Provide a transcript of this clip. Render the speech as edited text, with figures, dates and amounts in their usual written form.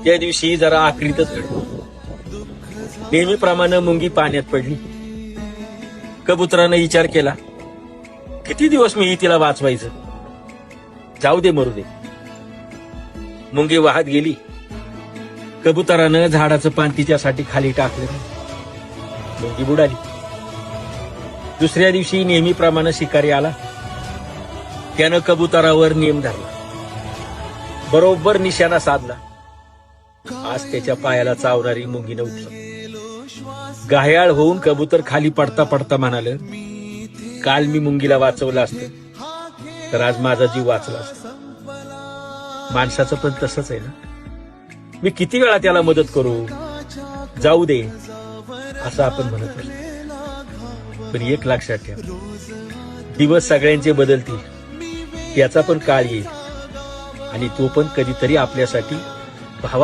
त्या दिवशी जरा आखरीतच घडलं. नेहमीप्रमाणे मुंगी पाण्यात पडली. कबुतरानं विचार केला, किती दिवस मी तिला वाचवायचं, जाऊ दे मरू दे. मुंगी वाहत गेली. कबुतरानं झाडाचं पान तिच्यासाठी खाली टाकलं. मुंगी बुडाली. दुसऱ्या दिवशी नेहमीप्रमाणे शिकारी आला. त्यानं कबुतरावर नेम धरला. बरोबर निशाणा साधला. आज त्याच्या पायाला चावणारी मुंगी नव्हती. घायाळ होऊन कबूतर खाली पडता पडता म्हणाल, काल मी मुंगीला वाचवलं असतं तर आज माझा जीव वाचला असता. माणसाचं पण तसंच आहे ना. मी किती वेळा त्याला मदत करू, जाऊ दे असं आपण म्हणत असतो. पण एक लक्षात ठेवा, दिवस सगळ्यांचे बदलतील, त्याचा पण काळ येईल आणि तो पण कधीतरी आपल्यासाठी